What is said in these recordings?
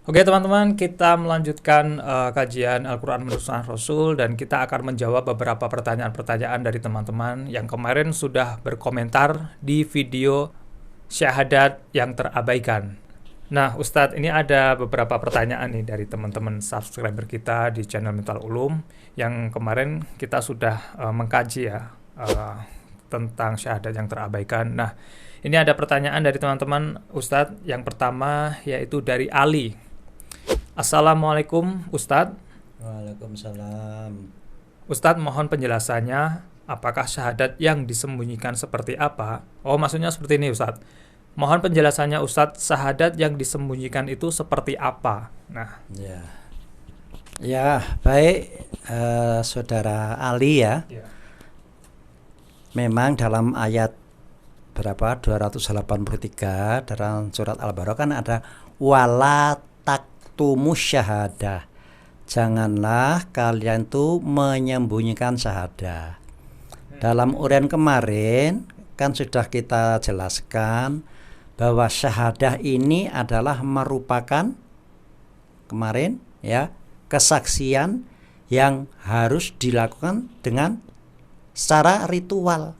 Oke teman-teman, kita melanjutkan kajian Al-Quran menurut Sunnah Rasul dan kita akan menjawab beberapa pertanyaan-pertanyaan dari teman-teman yang kemarin sudah berkomentar di video syahadat yang terabaikan. Nah Ustadz, ini ada beberapa pertanyaan nih dari teman-teman subscriber kita di channel Mental Ulum yang kemarin kita sudah mengkaji ya tentang syahadat yang terabaikan. Nah ini ada pertanyaan dari teman-teman Ustadz. Yang pertama yaitu dari Ali. Assalamualaikum Ustadz. Waalaikumsalam. Ustadz, mohon penjelasannya, apakah syahadat yang disembunyikan seperti apa? Oh, maksudnya seperti ini Ustadz. Mohon penjelasannya Ustadz, syahadat yang disembunyikan itu seperti apa? Nah, Ya, baik, Saudara Ali ya. Memang dalam ayat berapa 283 dalam surat Al-Baqarah kan ada wala taktumus syahadah. Janganlah kalian tuh menyembunyikan syahadah. Dalam uraian kemarin kan sudah kita jelaskan bahwa syahadah ini adalah merupakan kemarin ya kesaksian yang harus dilakukan dengan secara ritual.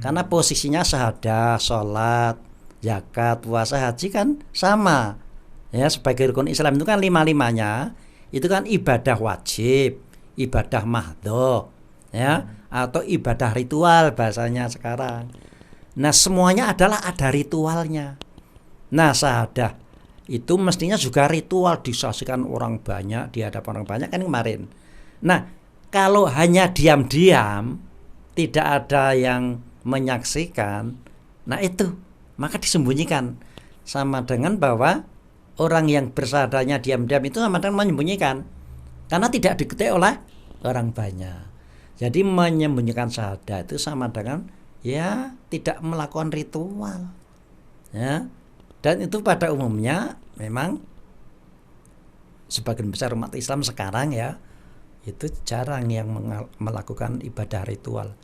Karena posisinya syahadah, sholat, zakat, puasa, haji kan sama. Ya, sebagai rukun Islam itu kan lima-limanya itu kan ibadah wajib, ibadah mahdhah, ya, atau ibadah ritual bahasanya sekarang. Nah, semuanya adalah ada ritualnya. Nah, syahadah itu mestinya juga ritual disaksikan orang banyak, di hadapan orang banyak kan kemarin. Nah, kalau hanya diam-diam, tidak ada yang menyaksikan, nah itu maka disembunyikan, sama dengan bahwa orang yang bersyahadatnya diam-diam itu sama dengan menyembunyikan, karena tidak diketahui oleh orang banyak. Jadi menyembunyikan syahadat itu sama dengan ya tidak melakukan ritual, ya. Dan itu pada umumnya memang sebagian besar umat Islam sekarang ya itu jarang yang melakukan ibadah ritual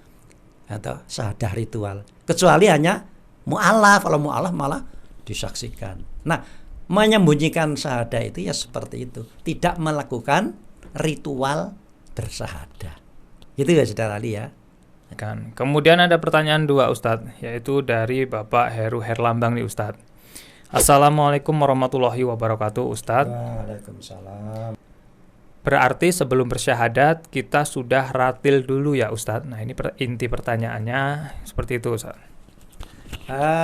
atau syahadah ritual, kecuali hanya mu'alaf. Kalau mu'alaf malah disaksikan. Nah, menyembunyikan syahadah itu ya seperti itu, tidak melakukan ritual bersyahadah. Gitu ya Saudara Ali ya. kan. Kemudian ada pertanyaan dua Ustadz, yaitu dari Bapak Heru Herlambang nih Ustadz. Assalamualaikum warahmatullahi wabarakatuh Ustadz. Waalaikumsalam. Berarti sebelum bersyahadat kita sudah ratil dulu ya Ustadz. Nah ini inti pertanyaannya seperti itu Ustadz.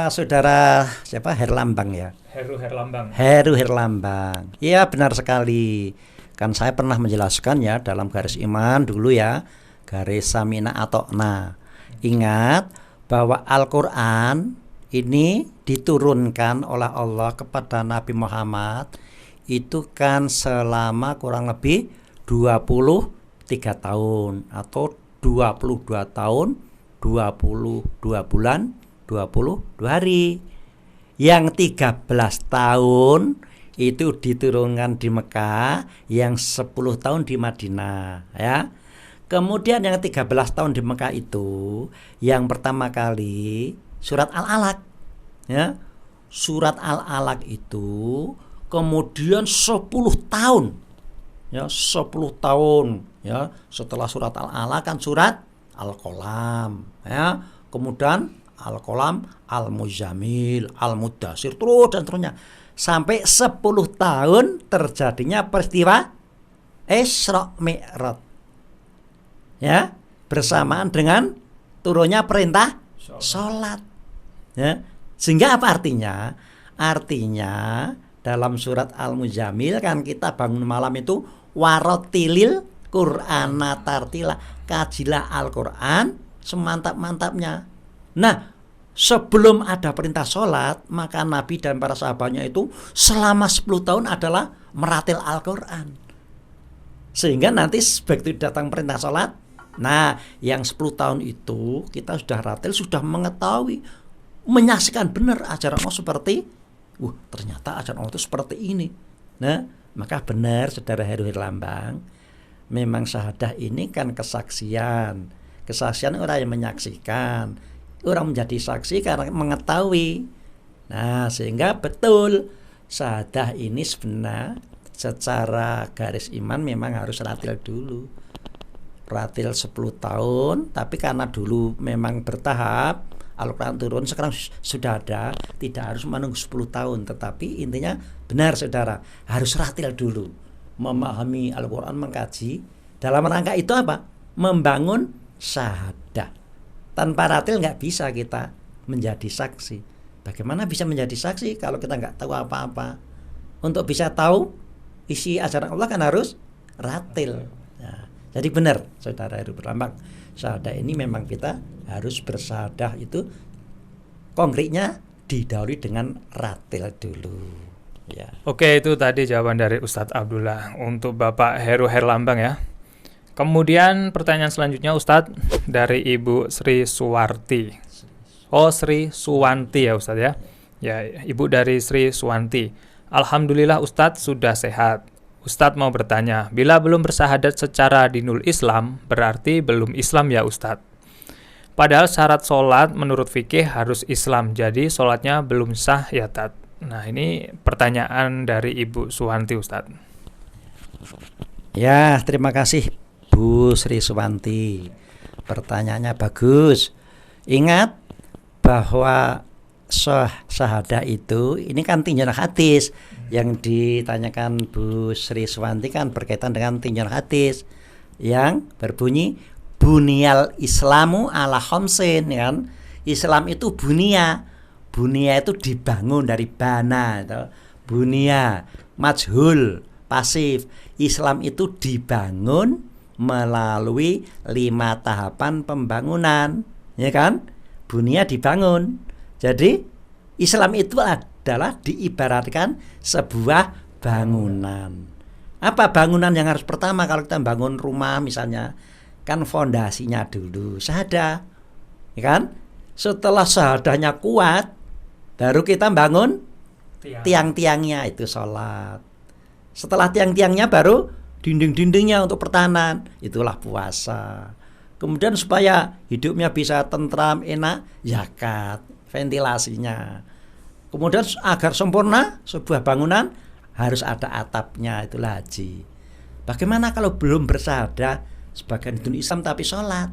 Saudara siapa? Herlambang ya. Heru Herlambang. Heru Herlambang. Iya benar sekali. Kan saya pernah menjelaskan ya dalam garis iman dulu ya, garis samina atokna. Ingat bahwa Al-Quran ini diturunkan oleh Allah kepada Nabi Muhammad itu kan selama kurang lebih 23 tahun atau 22 tahun 22 bulan 22 hari. Yang 13 tahun itu diturunkan di Mekah, yang 10 tahun di Madinah ya. Kemudian yang 13 tahun di Mekah itu yang pertama kali surat Al-Alaq ya. Surat Al-Alaq itu kemudian 10 tahun ya, 10 tahun ya setelah surat Al-Alaq kan surat Al-Qalam ya, kemudian Al-Qalam, Al-Muzammil, Al-Mudaththir, terus dan seterusnya sampai 10 tahun terjadinya peristiwa Isra Mi'raj ya, bersamaan dengan turunnya perintah sholat ya. Sehingga apa artinya? Artinya dalam surat Al-Muzammil kan kita bangun malam itu warotilil Qur'ana tartila, kajilah Al-Quran semantap-mantapnya. Nah, sebelum ada perintah sholat, maka Nabi dan para sahabatnya itu selama 10 tahun adalah meratil Al-Quran. Sehingga nanti begitu datang perintah sholat, nah yang 10 tahun itu kita sudah ratil, sudah mengetahui, menyaksikan benar ajaran Allah seperti ternyata ajaran Allah itu seperti ini. Nah, maka benar Saudara Heru Herlambang, memang syahadah ini kan kesaksian. Kesaksian orang yang menyaksikan. Orang menjadi saksi karena mengetahui. Nah, sehingga betul syahadah ini sebenarnya secara garis iman memang harus ratil dulu. Ratil 10 tahun, tapi karena dulu memang bertahap Al-Quran turun, sekarang sudah ada, tidak harus menunggu 10 tahun. Tetapi intinya benar saudara, harus ratil dulu, memahami Al-Quran, mengkaji. Dalam rangka itu apa? Membangun syahadah. Tanpa ratil nggak bisa kita menjadi saksi. Bagaimana bisa menjadi saksi kalau kita nggak tahu apa-apa? Untuk bisa tahu isi ajaran Allah kan harus ratil. Nah, jadi benar saudara Heru Berlambang, syahadah ini memang kita harus bersyahadah itu konkretnya didahului dengan ratil dulu. Ya. Oke, itu tadi jawaban dari Ustadz Abdullah untuk Bapak Heru Herlambang ya. Kemudian pertanyaan selanjutnya Ustadz dari Ibu Sri Suwarti. Oh, Sri Suwanti ya Ustadz ya. Ya, Ibu dari Sri Suwanti. Alhamdulillah Ustadz sudah sehat. Ustadz mau bertanya, bila belum bersahadat secara dinul Islam, berarti belum Islam ya Ustadz? Padahal syarat sholat menurut fikih harus Islam, jadi sholatnya belum sah ya Tat. Nah, ini pertanyaan dari Ibu Suwanti Ustadz. Ya, terima kasih Bu Sri Suwanti. Pertanyaannya bagus. Ingat bahwa syahadah itu ini kan tinjauan hadis. Yang ditanyakan Bu Sri Suwanti kan berkaitan dengan tinjauan hadis yang berbunyi bunyal Islamu ala khamsin, kan? Islam itu bunia. Bunia itu dibangun dari bana, itu. Bunia majhul pasif. Islam itu dibangun melalui 5 tahapan pembangunan, ya kan? Bunia dibangun. Jadi Islam itu adalah diibaratkan sebuah bangunan. Apa bangunan yang harus pertama kalau kita bangun rumah misalnya? Kan fondasinya dulu syahadah, ya kan? Setelah syahadahnya kuat, baru kita bangun tiang-tiangnya, itu sholat. Setelah tiang-tiangnya baru dinding-dindingnya untuk pertahanan, itulah puasa. Kemudian supaya hidupnya bisa tentram, enak, zakat, ventilasinya. Kemudian agar sempurna sebuah bangunan harus ada atapnya, itulah haji. Bagaimana kalau belum bersyahadah sebagian dunia Islam tapi sholat?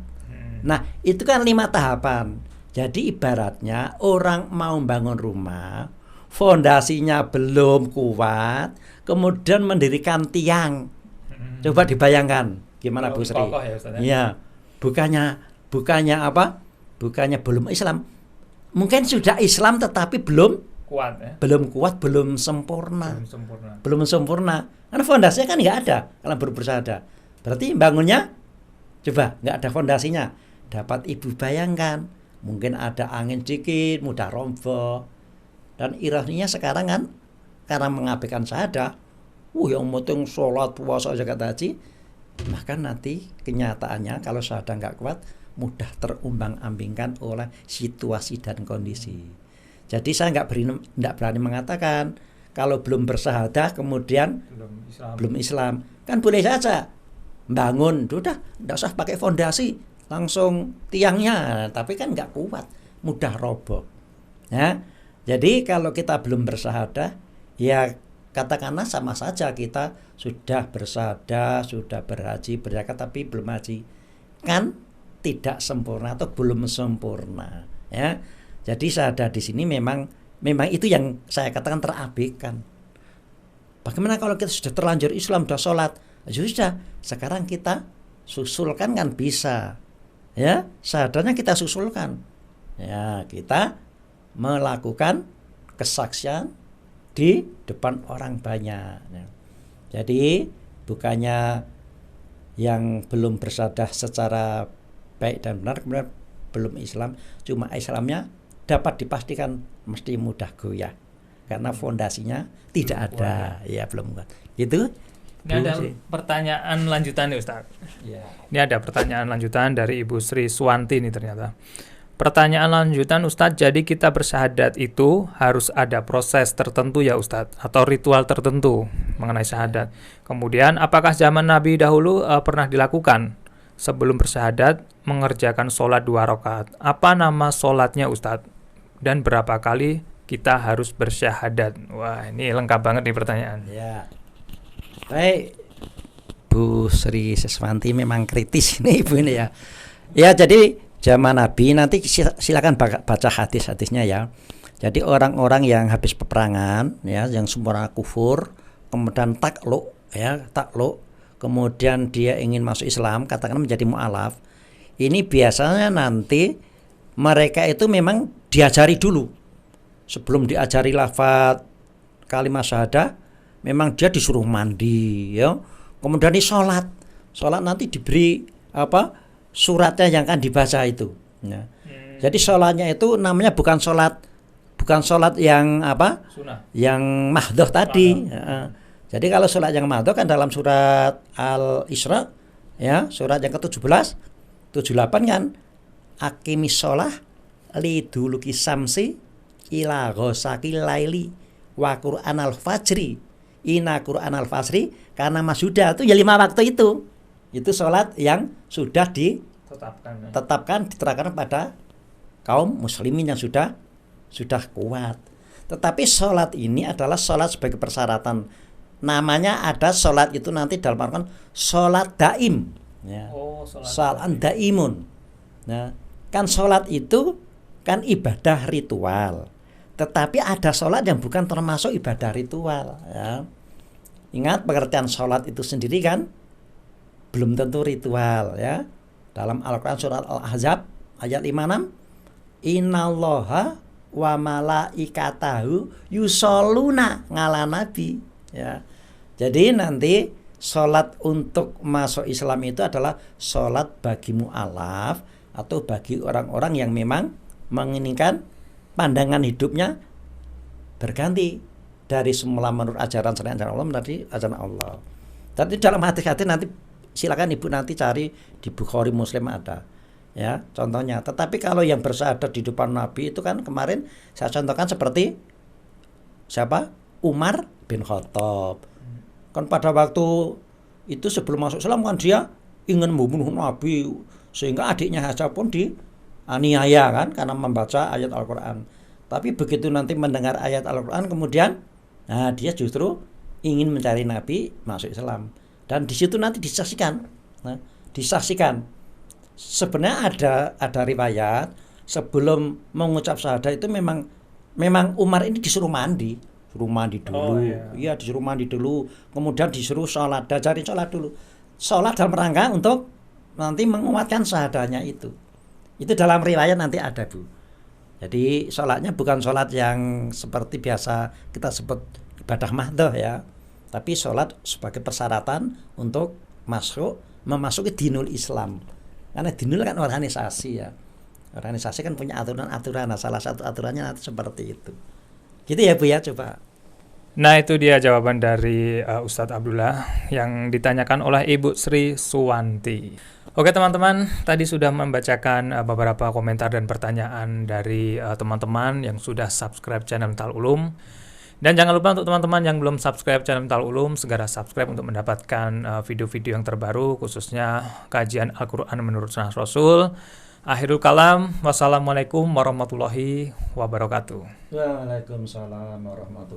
Nah, itu kan 5 tahapan. Jadi ibaratnya orang mau bangun rumah, fondasinya belum kuat, kemudian mendirikan tiang. Coba dibayangkan gimana Bu Sri? Ya, bukannya apa? Bukannya belum Islam. Mungkin sudah Islam tetapi belum kuat ya? Belum kuat, belum sempurna. Belum sempurna. Karena fondasinya kan nggak ada kalau baru bersyahadah. Berarti bangunnya coba nggak ada fondasinya. Dapat Ibu bayangkan, mungkin ada angin dikit, mudah roboh. Dan ironinya sekarang kan karena mengabaikan syahadah, yang penting sholat, puasa, zakat, haji, maka nanti kenyataannya kalau syahadah nggak kuat, mudah terumbang-ambingkan oleh situasi dan kondisi. Jadi saya nggak berani mengatakan kalau belum bersyahadah kemudian belum Islam. Kan boleh saja bangun, sudah nggak usah pakai fondasi, langsung tiangnya, tapi kan nggak kuat, mudah roboh. Ya, jadi kalau kita belum bersyahadah, ya katakanlah sama saja kita sudah bersyahadah, sudah berhaji, berzakat, tapi belum haji, kan tidak sempurna atau belum sempurna, ya. Jadi syahadah di sini memang itu yang saya katakan terabaikan. Bagaimana kalau kita sudah terlanjur Islam, sudah sholat, sudah sekarang kita susulkan kan bisa, ya, syahadahnya kita susulkan, ya, kita melakukan kesaksian di depan orang banyak. Jadi bukannya yang belum bersyahadah secara baik dan benar kemudian belum Islam, cuma Islamnya dapat dipastikan mesti mudah goyah karena fondasinya tidak ada, ya belum kuat. Gitu. Ini ada pertanyaan lanjutan nih Ustaz. Ya. Ini ada pertanyaan lanjutan dari Ibu Sri Suwanti nih ternyata. Pertanyaan lanjutan Ustadz, jadi kita bersyahadat itu harus ada proses tertentu ya Ustadz, atau ritual tertentu mengenai syahadat. Kemudian apakah zaman Nabi dahulu pernah dilakukan sebelum bersyahadat mengerjakan sholat 2 rakaat? Apa nama sholatnya Ustadz? Dan berapa kali kita harus bersyahadat? Wah, ini lengkap banget nih pertanyaan. Ya. Baik, Bu Sri Siswanti memang kritis ini Ibu ini ya. Ya, jadi zaman Nabi, nanti silakan baca hadis-hadisnya ya. Jadi orang-orang yang habis peperangan ya, yang sempurna kufur, kemudian takluk ya, kemudian dia ingin masuk Islam, katakan menjadi mu'alaf. Ini biasanya nanti mereka itu memang diajari dulu. Sebelum diajari lafaz kalimat syahadah, memang dia disuruh mandi ya. Kemudian di sholat nanti diberi suratnya yang akan dibaca itu ya. Jadi sholatnya itu namanya bukan sholat yang Sunnah. yang mahdhoh tadi ya. Jadi kalau sholat yang mahdhoh kan dalam surat Al-Isra ya, surat yang ke-17 78 kan, aqimis sholah liduluki samsi ila ghosakil laili wa qur'anal fajri inna qur'anal fajri karena masjuda itu ya 5 waktu itu sholat yang sudah ditetapkan diterapkan pada kaum muslimin yang sudah kuat. Tetapi sholat ini adalah sholat sebagai persyaratan. Namanya ada sholat itu nanti dalam Al-Quran sholat daim ya. Sholat daimun. Nah, kan sholat itu kan ibadah ritual. Tetapi ada sholat yang bukan termasuk ibadah ritual ya. Ingat pengertian sholat itu sendiri kan belum tentu ritual ya. Dalam Al-Quran surat Al-Ahzab ayat 56, innallaha wa malaikatahu yusholluna ngala nabi ya. Jadi nanti sholat untuk masuk Islam itu adalah sholat bagi mu'alaf atau bagi orang-orang yang memang menginginkan pandangan hidupnya berganti dari semula menurut ajaran selain ajaran Allah menjadi ajaran Allah. Tapi dalam hati-hati nanti silakan Ibu nanti cari di Bukhari Muslim ada ya contohnya. Tetapi kalau yang bersyahadat di depan Nabi itu kan kemarin saya contohkan seperti siapa? Umar bin Khattab. Kan pada waktu itu sebelum masuk Islam kan dia ingin membunuh Nabi sehingga adiknya saja pun dianiaya kan karena membaca ayat Al-Quran. Tapi begitu nanti mendengar ayat Al-Quran kemudian dia justru ingin mencari Nabi masuk Islam. Dan di situ nanti disaksikan. Sebenarnya ada riwayat sebelum mengucap syahadat itu memang Umar ini disuruh mandi dulu. Iya, disuruh mandi dulu. Kemudian disuruh sholat, diajarin sholat dulu. Sholat dalam rangka untuk nanti menguatkan syahadahnya itu. Itu dalam riwayat nanti ada Bu. Jadi sholatnya bukan sholat yang seperti biasa kita sebut ibadah mahdhoh ya. Tapi sholat sebagai persyaratan untuk memasuki dinul Islam. Karena dinul kan organisasi ya. Organisasi kan punya aturan-aturan. Nah, salah satu aturannya nanti seperti itu. Gitu ya Bu ya, coba. Nah, itu dia jawaban dari Ustadz Abdullah yang ditanyakan oleh Ibu Sri Suwanti. Oke teman-teman, tadi sudah membacakan beberapa komentar dan pertanyaan dari teman-teman yang sudah subscribe channel Mental Ulum. Dan jangan lupa untuk teman-teman yang belum subscribe channel Mental Ulum, segera subscribe untuk mendapatkan video-video yang terbaru, khususnya kajian Al-Quran menurut Sunnah Rasul. Akhirul kalam, wassalamualaikum warahmatullahi wabarakatuh. Waalaikumsalam warahmatullahi wabarakatuh.